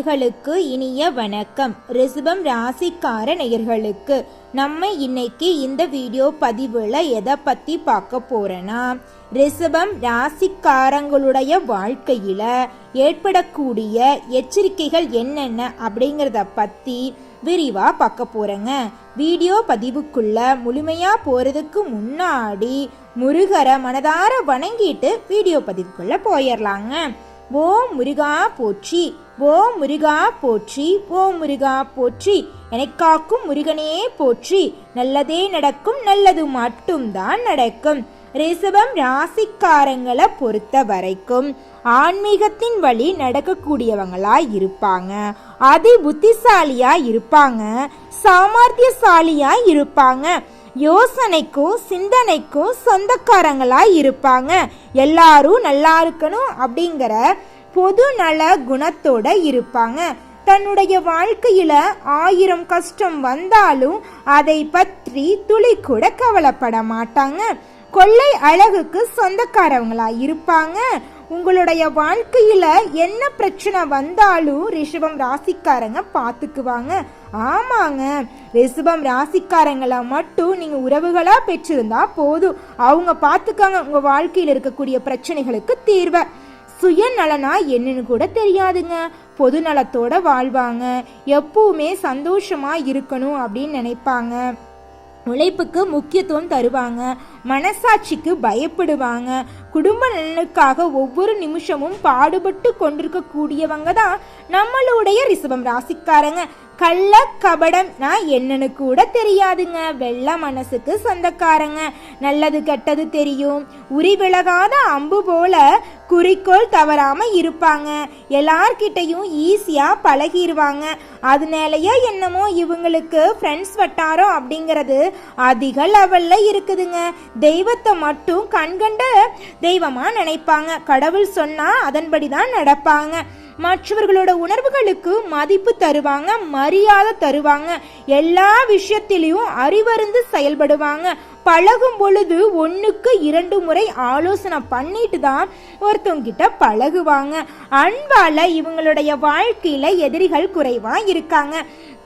நேயர்களுக்கு இனிய வணக்கம். ரிஷபம் ராசிக்கார நேயர்களுக்கு நம்ம இன்னைக்கு இந்த வீடியோ பதிவுல எதை பத்தி பார்க்க போறேன்னா, ரிஷபம் ராசிக்காரங்களுடைய வாழ்க்கையில ஏற்படக்கூடிய எச்சரிக்கைகள் என்னென்ன அப்படிங்கிறத பத்தி விரிவா பார்க்க போறேங்க. வீடியோ பதிவுக்குள்ள முழுமையா போறதுக்கு முன்னாடி முருகரை மனதார வணங்கிட்டு வீடியோ பதிவுக்குள்ள போயிடலாங்க. ஓம் முருகா போற்றி, ஓம் முருகா போற்றி, ஓம் முருகா போற்றி, எனக்காக்கும் முருகனே போற்றி, நல்லதே நடக்கும், நல்லது மட்டும்தான் நடக்கும். ரிஷபம் ராசிக்காரங்களை பொறுத்த வரைக்கும் ஆன்மீகத்தின் வழி நடக்கக்கூடியவங்களா இருப்பாங்க, அதி புத்திசாலியா இருப்பாங்க, சாமர்த்தியசாலியா இருப்பாங்க, யோசனைக்கும் சிந்தனைக்கும் சொந்தக்காரங்களா இருப்பாங்க. எல்லாரும் நல்லா இருக்கணும் அப்படிங்கிற பொது நல குணத்தோட இருப்பாங்க. தன்னுடைய வாழ்க்கையில 1000 கஷ்டம் வந்தாலும் அதை பற்றி துளி கூட கவலைப்பட மாட்டாங்க. கொள்ளை அழகுக்கு சொந்தக்காரவங்களா இருப்பாங்க. உங்களுடைய வாழ்க்கையில என்ன பிரச்சனை வந்தாலும் ரிஷபம் ராசிக்காரங்க பார்த்துக்குவாங்க. ஆமாங்க, ரிஷபம் ராசிக்காரங்களை மட்டும் நீங்க உறவுகளா பெற்றிருந்தா போதும், அவங்க பார்த்துக்காங்க உங்க வாழ்க்கையில் இருக்கக்கூடிய பிரச்சனைகளுக்கு தீர்வை. சுயநலனா என்னன்னு கூட தெரியாதுங்க, பொது நலத்தோட வாழ்வாங்க. எப்பவுமே சந்தோஷமா இருக்கணும் அப்படின்னு நினைப்பாங்க. உழைப்புக்கு முக்கியத்துவம் தருவாங்க, மனசாட்சிக்கு பயப்படுவாங்க. குடும்ப நலனுக்காக ஒவ்வொரு நிமிஷமும் பாடுபட்டு கொண்டிருக்க கூடியவங்க தான் நம்மளுடைய ரிஷபம் ராசிக்காரங்க. கள்ள கபடம்னா என்னன்னு கூட தெரியாதுங்க, வெள்ள மனசுக்கு சொந்தக்காரங்க. நல்லது கெட்டது தெரியும், உரி விலகாத அம்பு போல குறிக்கோள் தவறாம இருப்பாங்க. எல்லார்கிட்டையும் ஈஸியா பழகிடுவாங்க. அதனாலயே என்னமோ இவங்களுக்கு ஃப்ரெண்ட்ஸ் வட்டாரம் அப்படிங்கிறது அதிக லெவல்ல இருக்குதுங்க. தெய்வத்தை மட்டும் கண்கண்ட தெய்வமா நினைப்பாங்க. கடவுள் சொன்னா அதன்படிதான் நடப்பாங்க. மற்றவர்களோட உணர்வுகளுக்கு மதிப்பு தருவாங்க, மரியாதை தருவாங்க. எல்லா விஷயத்திலையும் அறிவறிந்து செயல்படுவாங்க. பழகும் பொழுது 1க்கு 2 முறை ஆலோசனை பண்ணிட்டு தான் ஒருத்தவங்கிட்ட பழகுவாங்க. அன்பால இவங்களுடைய வாழ்க்கையில எதிரிகள் குறைவா இருக்காங்க.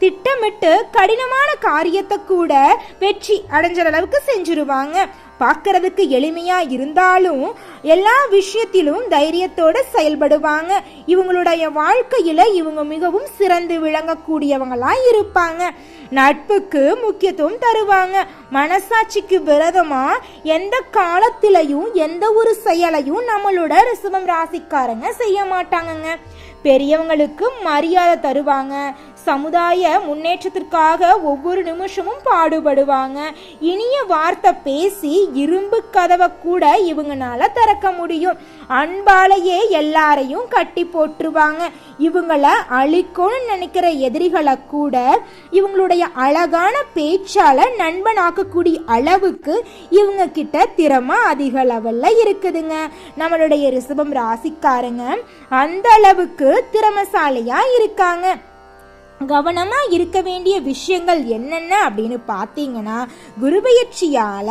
திட்டமிட்டு கடினமான காரியத்தை கூட வெற்றி அடைஞ்ச அளவுக்கு செஞ்சிருவாங்க. பார்க்கறதுக்கு எளிமையா இருந்தாலும் எல்லா விஷயத்திலும் தைரியத்தோட செயல்படுவாங்க. இவங்களுடைய வாழ்க்கையில இவங்க மிகவும் சிறந்து விளங்கக்கூடியவங்களா இருப்பாங்க. நட்புக்கு முக்கியத்துவம் தருவாங்க. மனசாட்சிக்கு விரதமா எந்த காலத்திலையும் எந்த ஒரு செயலையும் நம்மளோட ரிஷபம் ராசிக்காரங்க செய்ய மாட்டாங்கங்க. பெரியவங்களுக்கு மரியாதை தருவாங்க. சமுதாய முன்னேற்றத்திற்காக ஒவ்வொரு நிமிஷமும் பாடுபடுவாங்க. இனிய வார்த்தை பேசி இரும்பு கதவை கூட இவங்கனால திறக்க முடியும். அன்பாலேயே எல்லாரையும் கட்டி போட்டுருவாங்க. இவங்களை அழிக்கணும்னு நினைக்கிற எதிரிகளை கூட இவங்களுடைய அழகான பேச்சால நண்பனாக்கக்கூடிய அளவுக்கு இவங்க கிட்ட திறமை அதிக லெவல்ல இருக்குதுங்க. நம்மளுடைய ரிஷபம் ராசிக்காரங்க அந்த அளவுக்கு திறமைசாலியா இருக்காங்க. கவனமா இருக்க வேண்டிய விஷயங்கள் என்னென்ன அப்படின்னு பார்த்தீங்கன்னா, குருபெயர்ச்சியால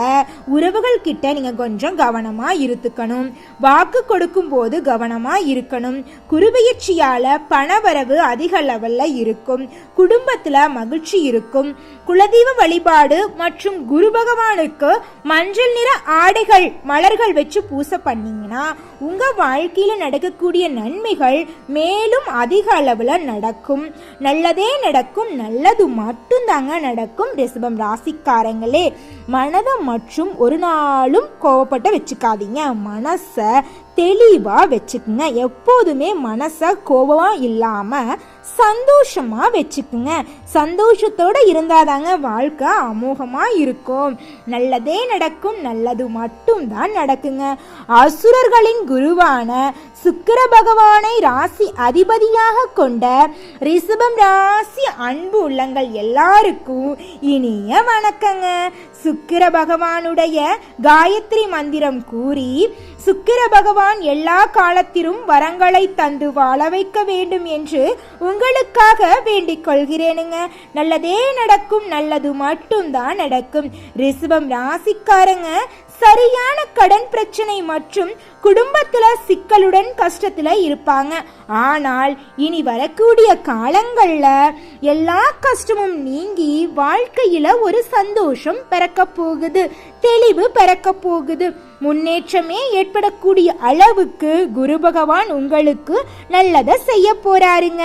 உறவுகள் கிட்ட நீங்க கொஞ்சம் கவனமா இருத்துக்கணும். வாக்கு கொடுக்கும் போது கவனமா இருக்கணும். குருபெயர்ச்சியால பணவரவு அதிக லெவல்ல இருக்கும். குடும்பத்துல மகிழ்ச்சி இருக்கும். குலதெய்வ வழிபாடு மற்றும் குரு பகவானுக்கு மஞ்சள் நிற ஆடைகள் மலர்கள் வச்சு பூசை பண்ணீங்கன்னா உங்க வாழ்க்கையில நடக்கக்கூடிய நன்மைகள் மேலும் அதிக அளவுல நடக்கும். நல்லதே நடக்கும், நல்லது மட்டும்தாங்க நடக்கும். ரிஷபம் ராசிக்காரங்களே, மனதை மற்றும் ஒரு நாளும் கோவப்பட்டு வச்சுக்காதீங்க. மனசை தெளிவா வச்சுக்குங்க. எப்போதுமே மனசை கோபமா இல்லாம சந்தோஷமா வச்சுக்குங்க. சந்தோஷத்தோட இருந்தாதாங்க வாழ்க்கை அமோகமா இருக்கும். நல்லதே நடக்கும், நல்லது மட்டும் தான் நடக்குங்க. அசுரர்களின் குருவான சுக்கிர பகவானை ராசி அதிபதியாக கொண்ட ரிஷபம் ராசி அன்பு உள்ளங்கள் எல்லாருக்கும் இனிய வணக்கங்க. சுக்கிர பகவானுடைய காயத்ரி மந்திரம் கூறி சுக்கிர பகவான் எல்லா காலத்திலும் வரங்களை தந்து வாழ வைக்க வேண்டும் என்று உங்களுக்காக வேண்டிக் கொள்கிறேனுங்க. நல்லதே நடக்கும், நல்லது மட்டும் தான் நடக்கும். ரிஷபம் ராசிக்காரங்க சரியான கடன் பிரச்சனை மற்றும் குடும்பத்துல சிக்கலுடன் கஷ்டத்துல இருப்பாங்க. ஆனால் இனி வரக்கூடிய காலங்கள்ல எல்லா கஷ்டமும் நீங்கி வாழ்க்கையில ஒரு சந்தோஷம் பிறக்க போகுது, தெளிவு பிறக்க போகுது, முன்னேற்றமே ஏற்படக்கூடிய அளவுக்கு குரு பகவான் உங்களுக்கு நல்லதை செய்ய போறாருங்க.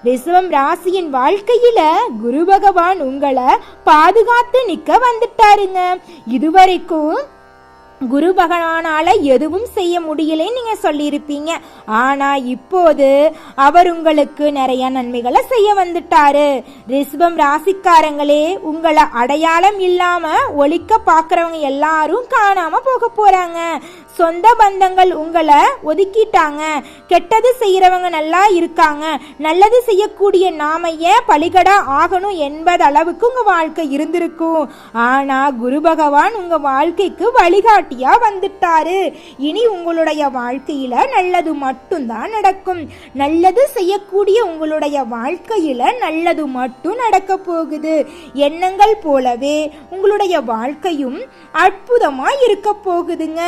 ரிஷபம் ராசியின் வாழ்க்கையில குரு பகவான் உங்களை பாதுகாத்து நிக்க வந்துட்டாருங்க. இதுவரைக்கும் குரு பகவானால எதுவும் செய்ய முடியலன்னு நீங்க சொல்லியிருப்பீங்க. ஆனா இப்போது அவர் உங்களுக்கு நிறைய நன்மைகளை செய்ய வந்துட்டாரு. ரிஷபம் ராசிக்காரங்களே, உங்களை அடையாளம் இல்லாம ஒழிக்க பாக்குறவங்க எல்லாரும் காணாம போக போறாங்க. சொந்த பந்தங்கள் உங்களை ஒதுக்கிட்டாங்க. கெட்டது செய்யறவங்க நல்லா இருக்காங்க. நல்லது செய்யக்கூடிய நாம ஏன் பலிகடா ஆகணும் என்பது அளவுக்கு உங்க வாழ்க்கை இருந்திருக்கும். ஆனா குரு பகவான் உங்க வாழ்க்கைக்கு வழிகாட்டியா வந்துட்டாரு. இனி உங்களுடைய வாழ்க்கையில நல்லது மட்டும்தான் நடக்கும். நல்லது செய்யக்கூடிய உங்களுடைய வாழ்க்கையில நல்லது மட்டும் நடக்க போகுது. எண்ணங்கள் போலவே உங்களுடைய வாழ்க்கையும் அற்புதமா இருக்க போகுதுங்க.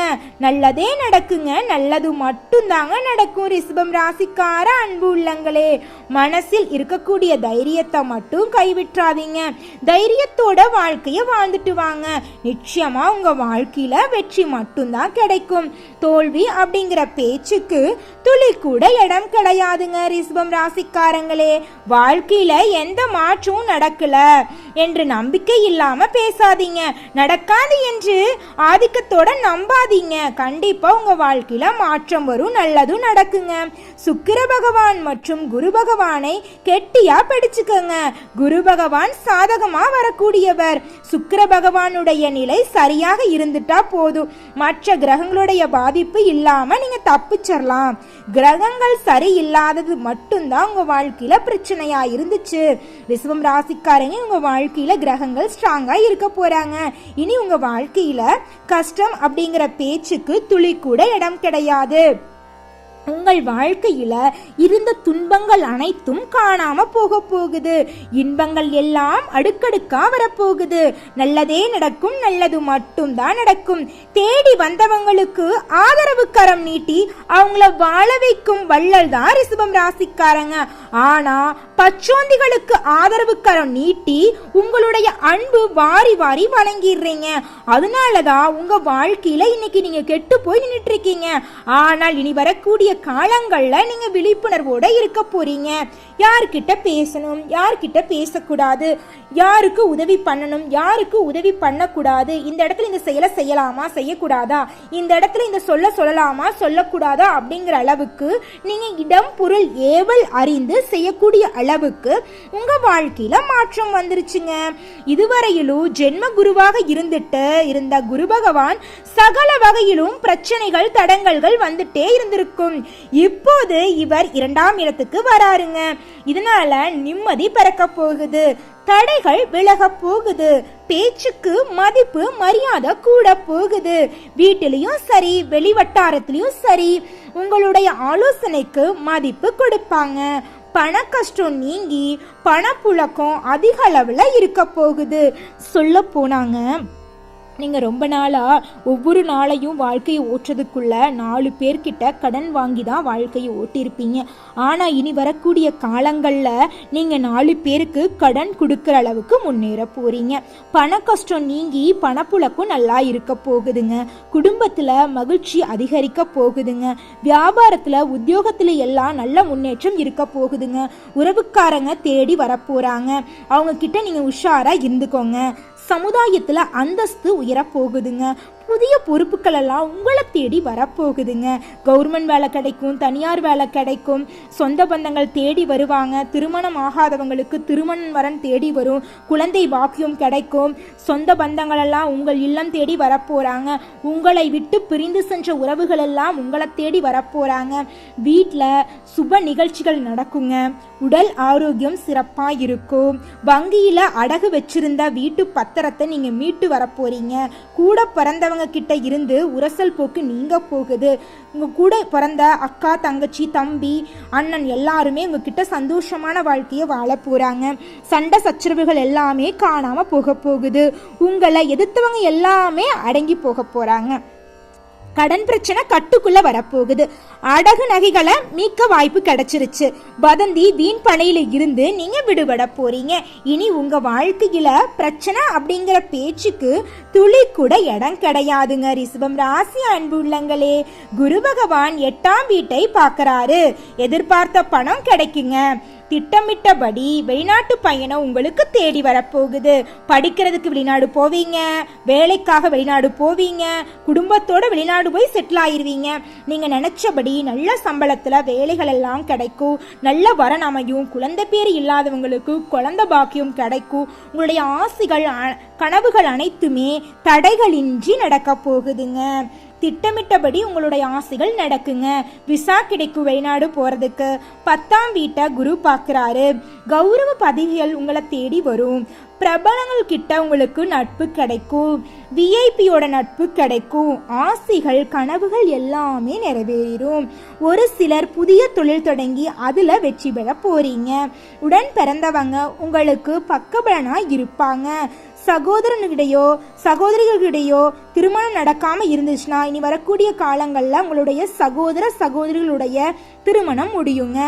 நல்லதே நடக்குங்க. நல்லது மட்டும் தாங்க நடக்கும். ரிஷபம் ராசிக்கார அன்பு உள்ளங்களே, மனசில் இருக்கக்கூடிய தைரியத்தை மட்டும் கைவிட்டுறாதீங்க. தைரியத்தோட வாழ்க்கைய வாழ்ந்துட்டு வாங்க. நிச்சயமா உங்க வாழ்க்கையில வெற்றி மட்டும்தான் கிடைக்கும். தோல்வி அப்படிங்கிற பேச்சுக்கு துளி கூட இடம் கிடையாதுங்க. ரிஷபம் ராசிக்காரங்களே, வாழ்க்கையில எந்த மாற்றமும் நடக்கல என்று நம்பிக்கை இல்லாம பேசாதீங்க. நடக்காது என்று ஆதிக்கத்தோட நம்பாதீங்க. கண்டிப்பா உங்க வாழ்க்கையில மாற்றம் வரும், நல்லதும் நடக்குங்க. சுக்கிர பகவான் மற்றும் குரு பகவானை கெட்டியா பிடிச்சுக்கங்க. குரு பகவான் சாதகமா வரக்கூடியவர். சுக்கிர பகவானுடைய நிலை சரியாக இருந்துட்டா போதும். மற்ற கிரகங்களுடைய பாதிப்பு இல்லாம நீங்க தப்பிச்சிடலாம். கிரகங்கள் சரி இல்லாதது மட்டும்தான் உங்க வாழ்க்கையில பிரச்சனையா இருந்துச்சு. ரிஷபம் ராசிக்காரங்க, உங்க வாழ்க்கையில கிரகங்கள் ஸ்ட்ராங்கா இருக்க போறாங்க. இனி உங்க வாழ்க்கையில கஷ்டம் அப்படிங்கிற பேச்சுக்கு துளி கூட இடம் கிடையாது. உங்கள் வாழ்க்கையில இருந்த துன்பங்கள் அனைத்தும் காணாம போக போகுது. இன்பங்கள் எல்லாம் அடுக்கடுக்கா வரப்போகுது. நல்லதே நடக்கும். நல்லது மட்டும் தான் நடக்கும். தேடி வந்தவங்களுக்கு ஆதரவு கரம் நீட்டி அவங்கள வாழ வைக்கும் வள்ளல் தான் ரிஷபம் ராசிக்காரங்க. ஆனா பச்சோந்திகளுக்கு ஆதரவு கரம் நீட்டி உங்களுடைய அன்பு வாரி வாரி வழங்கிடுறீங்க. அதனாலதான் உங்க வாழ்க்கையில இன்னைக்கு நீங்க கெட்டு போய் நின்றுட்டு இருக்கீங்க. ஆனால் இனி வரக்கூடிய காலங்கள்ல நீங்க விழிப்புணர்வோட இருக்க போறீங்க. யார்கிட்ட பேசணும், யார்கிட்ட பேசக்கூடாது, யாருக்கு உதவி பண்ணணும், யாருக்கு உதவி பண்ணக்கூடாது, இந்த இடத்துல இந்த செயலை செய்யலாமா செய்யக்கூடாதா, இந்த இடத்துல இந்த சொல்லலாமா சொல்லக்கூடாதா அப்படிங்கிற அளவுக்கு நீங்க இடம் பொருள் ஏவல் அறிந்து செய்யக்கூடிய அளவுக்கு உங்க வாழ்க்கையில மாற்றம் வந்துருச்சுங்க. இதுவரையிலும் ஜென்ம குருவாக இருந்த குரு பகவான் சகல வகையிலும் பிரச்சனைகள் தடங்கல்கள் வந்துட்டே இருந்திருக்கும். இப்போது இவர் 2ஆம் இடத்துக்கு வராருங்க. இதனால நிம்மதி பிறக்க போகுது. தடைகள் விலக போகுது. பேச்சுக்கு மதிப்பு மரியாதை கூட போகுது. வீட்டிலையும் சரி வெளிவட்டாரத்திலையும் சரி உங்களுடைய ஆலோசனைக்கு மதிப்பு கொடுப்பாங்க. பண கஷ்டம் நீங்கி பணப்புழக்கம் அதிக அளவுல இருக்க போகுது. சொல்ல போனாங்க, நீங்க ரொம்ப நாளா ஒவ்வொரு நாளையும் வாழ்க்கையை ஓட்டுறதுக்குள்ள 4 பேர்கிட்ட கடன் வாங்கி தான் வாழ்க்கையை ஓட்டியிருப்பீங்க. ஆனா இனி வரக்கூடிய காலங்கள்ல நீங்க 4 பேருக்கு கடன் கொடுக்கற அளவுக்கு முன்னேற போறீங்க. பண கஷ்டம் நீங்கி பணப்புழக்கம் நல்லா இருக்க போகுதுங்க. குடும்பத்துல மகிழ்ச்சி அதிகரிக்க போகுதுங்க. வியாபாரத்துல உத்தியோகத்துல எல்லாம் நல்ல முன்னேற்றம் இருக்க போகுதுங்க. உறவுக்காரங்க தேடி வரப்போறாங்க. அவங்க கிட்ட நீங்க உஷாரா இருந்துக்கோங்க. சமுதாயத்துல அந்தஸ்து உயரப்போகுதுங்க. புதிய பொறுப்புகள் எல்லாம் உங்களை தேடி வரப்போகுதுங்க. கவர்மெண்ட் வேலை கிடைக்கும், தனியார் வேலை கிடைக்கும், சொந்த பந்தங்கள் தேடி வருவாங்க. திருமணம் ஆகாதவங்களுக்கு திருமண வரன் தேடி வரும். குழந்தை பாக்கியம் கிடைக்கும். சொந்த பந்தங்கள் எல்லாம் உங்கள் இல்லம் தேடி வரப்போறாங்க. உங்களை விட்டு பிரிந்து சென்ற உறவுகள் எல்லாம் உங்களை தேடி வரப்போறாங்க. வீட்டில் சுப நிகழ்ச்சிகள் நடக்குங்க. உடல் ஆரோக்கியம் சிறப்பா இருக்கும். வங்கியில அடகு வச்சிருந்த வீட்டு பத்திரத்தை நீங்க மீட்டு வரப்போறீங்க. கூட பிறந்தவங்க உங்ககிட்ட இருந்து உரசல் போக்கு நீங்க போகுது. உங்க கூட பிறந்த அக்கா, தங்கச்சி, தம்பி, அண்ணன் எல்லாருமே உங்ககிட்ட சந்தோஷமான வாழ்க்கையை வாழ போறாங்க. சண்டை சச்சரவுகள் எல்லாமே காணாம போக போகுது. உங்களை எதிர்த்தவங்க எல்லாமே அடங்கி போக போறாங்க. கடன் பிரச்சனை கட்டுக்குள்ள வரப்போகுது. அடகு நகைகளை மீட்க வாய்ப்பு கிடைச்சிருச்சு. வதந்தி, வீண் பணையில இருந்து நீங்க விடுபட போறீங்க. இனி உங்க வாழ்க்கையில பிரச்சனை அப்படிங்கிற பேச்சுக்கு துளி கூட இடம் கிடையாதுங்க. ரிஷபம் ராசி அன்பு உள்ளங்களே, குரு பகவான் 8ஆம் வீட்டை பார்க்கறாரு. எதிர்பார்த்த பணம் கிடைக்குங்க. திட்டமிட்டபடி வெளிநாட்டு பயணம் உங்களுக்கு தேடி வரப்போகுது. படிக்கிறதுக்கு வெளிநாடு போவீங்க, வேலைக்காக வெளிநாடு போவீங்க, குடும்பத்தோட வெளிநாடு போய் செட்டில் ஆயிருவீங்க. நீங்க நினைச்சபடி நல்ல சம்பளத்துல வேலைகள் எல்லாம் கிடைக்கும். நல்ல வரன் அமையும். குழந்தை பேர் இல்லாதவங்களுக்கு குழந்தை பாக்கியம் கிடைக்கும். உங்களுடைய ஆசைகள், கனவுகள் அனைத்துமே தடைகளின்றி நடக்க போகுதுங்க. திட்டமிட்டபடி உங்களுடைய ஆசைகள் நடக்குங்க. விசா கிடைக்கும் வெளிநாடு போறதுக்கு. 10ஆம் வீட்டை குரு பார்க்கிறாரு. கௌரவ பதவிகள் உங்களை தேடி வரும். பிரபலங்கள் கிட்ட உங்களுக்கு நட்பு கிடைக்கும். விஐபியோட நட்பு கிடைக்கும். ஆசைகள், கனவுகள் எல்லாமே நிறைவேறும். ஒரு சிலர் புதிய தொழில் தொடங்கி அதுல வெற்றி பெற போறீங்க. உடன் பிறந்தவங்க உங்களுக்கு பக்கபலனா இருப்பாங்க. சகோதரனுக்கிடையோ சகோதரிகளிடையோ திருமணம் நடக்காம இருந்துச்சுன்னா இனி வரக்கூடிய காலங்கள்ல உங்களுடைய சகோதரிகளுடைய திருமணம் முடியுங்க.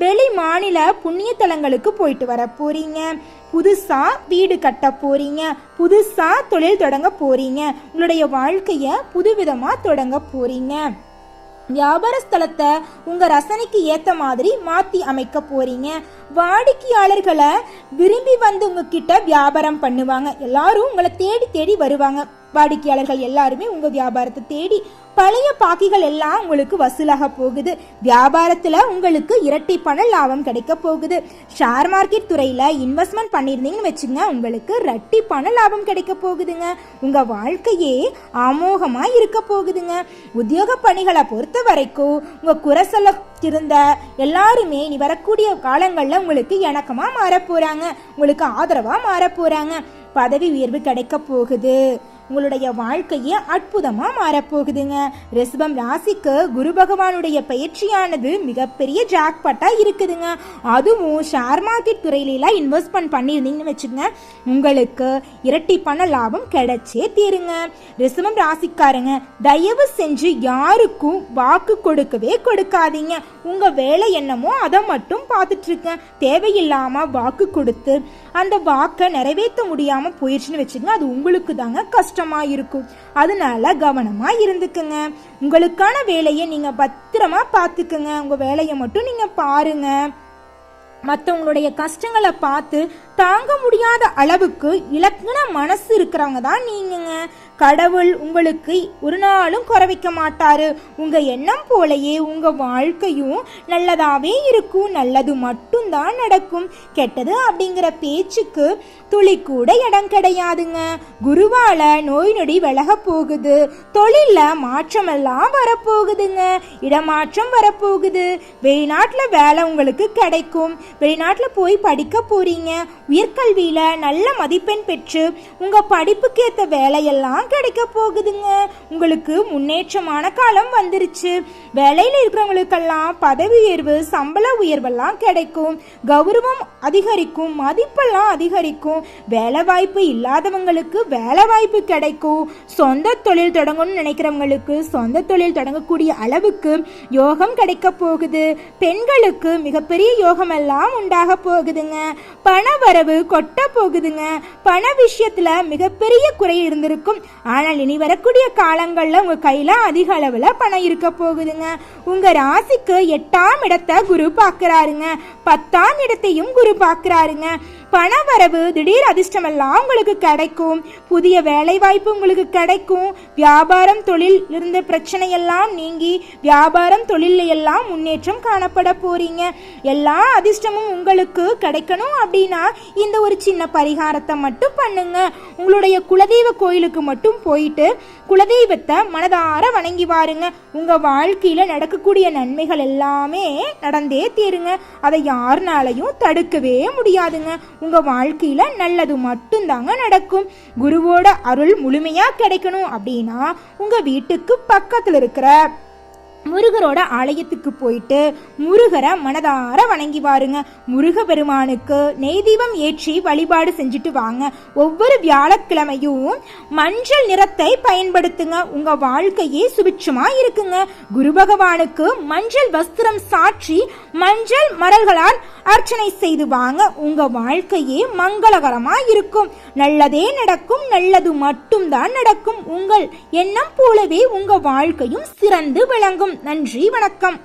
வெளி மாநில புண்ணிய தலங்களுக்கு போயிட்டு வர போறீங்க. புதுசா வீடு கட்ட போறீங்க. புதுசா தொழில் தொடங்க போறீங்க. உங்களுடைய வாழ்க்கைய புதுவிதமா தொடங்க போறீங்க. வியாபார ஸ்தலத்தை உங்க ரசனைக்கு ஏத்த மாதிரி மாத்தி அமைக்க போறீங்க. வாடிக்கையாளர்களை விரும்பி வந்து உங்ககிட்ட வியாபாரம் பண்ணுவாங்க. எல்லாரும் உங்களை தேடி தேடி வருவாங்க. வாடிக்கையாளர்கள் எல்லாருமே உங்க வியாபாரத்தை தேடி பழைய பாக்கிகள் எல்லாம் உங்களுக்கு வசூலாக போகுது. வியாபாரத்துல உங்களுக்கு இரட்டை பண லாபம் கிடைக்க போகுது. ஷேர் மார்க்கெட் துறையில இன்வெஸ்ட்மெண்ட் பண்ணிருந்தீங்கன்னு வச்சுங்க, உங்களுக்கு இரட்டை பண லாபம் கிடைக்க போகுதுங்க. உங்க வாழ்க்கையே அமோகமா இருக்க போகுதுங்க. உத்தியோக பணிகளை பொறுத்த வரைக்கும் உங்க குறைசல இருந்த எல்லாருமே இனி வரக்கூடிய காலங்கள்ல உங்களுக்கு இணக்கமா மாற போறாங்க. உங்களுக்கு ஆதரவா மாற போறாங்க. பதவி உயர்வு கிடைக்க போகுது. உங்களுடைய வாழ்க்கையே அற்புதமா மாறப்போகுதுங்க. ரிஷபம் ராசிக்கு குரு பகவானுடைய பயிற்சியானது மிகப்பெரிய ஜாக்பாட்டா இருக்குதுங்க. அதுவும் ஷேர் மார்க்கெட் துறையில இன்வெஸ்ட்மெண்ட் பண்ணியிருந்தீங்கன்னு வச்சுங்க, உங்களுக்கு இரட்டி பண லாபம் கிடைச்சே தீருங்க. ரிஷபம் ராசிக்காரங்க, தயவு செஞ்சு யாருக்கும் வாக்கு கொடுக்கவே கொடுக்காதீங்க. உங்க வேலை என்னமோ அதை மட்டும் பார்த்துட்டு இருக்கேன். தேவையில்லாம வாக்கு கொடுத்து அந்த வாக்கை நிறைவேற்ற முடியாம போயிடுச்சுன்னு வச்சுங்க, அது உங்களுக்கு தாங்க கஷ்டமா இருக்கும். அதனால கவனமா இருந்துக்குங்க. உங்களுக்கான வேலையை நீங்க பத்திரமா பார்த்துக்குங்க. உங்க வேலையை மட்டும் நீங்க பாருங்க. மற்றவங்களுடைய கஷ்டங்களை பார்த்து தாங்க முடியாத அளவுக்கு இலக்குன மனசு இருக்கிறவங்க தான் நீங்க. கடவுள் உங்களுக்கு ஒரு நாளும் குறை வைக்க மாட்டாரு. உங்க எண்ணம் போலயே உங்க வாழ்க்கையும் நல்லதாவே இருக்கும். நல்லது மட்டும்தான் நடக்கும். கெட்டது அப்படிங்கிற பேச்சுக்கு துளி கூட இடம் கிடையாதுங்க. குருவால நோய் நொடி விலக போகுது. தொழில மாற்றம் எல்லாம் வரப்போகுதுங்க. இடமாற்றம் வரப்போகுது. வெளிநாட்டுல வேலை உங்களுக்கு கிடைக்கும். வெளிநாட்டுல போய் படிக்க போறீங்க. உயர்கல்வியில நல்ல மதிப்பெண் பெற்று உங்க படிப்புக்கு ஏற்ற வேலையெல்லாம் கிடைக்க போகுதுங்க. உங்களுக்கு முன்னேற்றமான காலம் வந்துருச்சு. வேலையில இருக்கிறவங்களுக்கெல்லாம் பதவி உயர்வு, சம்பள உயர்வெல்லாம் கிடைக்கும். கௌரவம் அதிகரிக்கும். மதிப்பெல்லாம் அதிகரிக்கும். வேலை வாய்ப்பு இல்லாதவங்களுக்கு வேலை வாய்ப்பு கிடைக்கும். சொந்த தொழில் தொடங்கணும்னு நினைக்கிறவங்களுக்கு சொந்த தொழில் தொடங்கக்கூடிய அளவுக்கு யோகம் கிடைக்க போகுது. பெண்களுக்கு மிகப்பெரிய யோகம் எல்லாம் உண்டாக போகுதுங்க. பண வரவு கொட்ட போகுதுங்க. பண விஷயத்துல மிகப்பெரிய குறை இருந்திருக்கும். ஆனால் இனி வரக்கூடிய காலங்கள்ல உங்க கையில அதிக அளவுல பணம் இருக்க போகுதுங்க. உங்க ராசிக்கு 8ஆம் இடத்தை குரு பார்க்கிறாருங்க. 10ஆம் இடத்தையும் குரு பார்க்கிறாருங்க. பண வரவு, திடீர் அதிர்ஷ்டம் எல்லாம் உங்களுக்கு கிடைக்கும். புதிய வேலை வாய்ப்பு உங்களுக்கு கிடைக்கும். வியாபாரம் தொழில் இருந்த பிரச்சனை எல்லாம் நீங்கி வியாபாரம் தொழில எல்லாம் முன்னேற்றம் காணப்பட போறீங்க. எல்லா அதிர்ஷ்டமும் உங்களுக்கு கிடைக்கணும் அப்படின்னா இந்த ஒரு சின்ன பரிகாரத்தை மட்டும் பண்ணுங்க. உங்களுடைய குலதெய்வ கோயிலுக்கு மட்டும் போயிட்டு குலதெய்வத்தை மனதார வணங்கி வாருங்க. உங்க வாழ்க்கையில நடக்கக்கூடிய நன்மைகள் எல்லாமே நடந்தே தீருங்க. அதை யாருனாலையும் தடுக்கவே முடியாதுங்க. உங்க வாழ்க்கையில நல்லது மட்டும்தாங்க நடக்கும். குருவோட அருள் முழுமையா கிடைக்கணும் அப்படின்னா உங்க வீட்டுக்கு பக்கத்துல இருக்கிற முருகரோட ஆலயத்துக்கு போயிட்டு முருகரை மனதார வணங்கி வாருங்க. முருக பெருமானுக்கு நெய் தீபம் ஏற்றி வழிபாடு செஞ்சுட்டு வாங்க. ஒவ்வொரு வியாழக்கிழமையும் மஞ்சள் நிறத்தை பயன்படுத்துங்க. உங்க வாழ்க்கையே சுபிட்சமா இருக்குங்க. குரு பகவானுக்கு மஞ்சள் வஸ்திரம் சாற்றி மஞ்சள் மலர்களால் அர்ச்சனை செய்து வாங்க. உங்க வாழ்க்கையே மங்களகரமா இருக்கும். நல்லதே நடக்கும், நல்லது மட்டும்தான் நடக்கும். உங்கள் எண்ணம் போலவே உங்க வாழ்க்கையும் சிறந்து விளங்கும். நன்றி, வணக்கம்.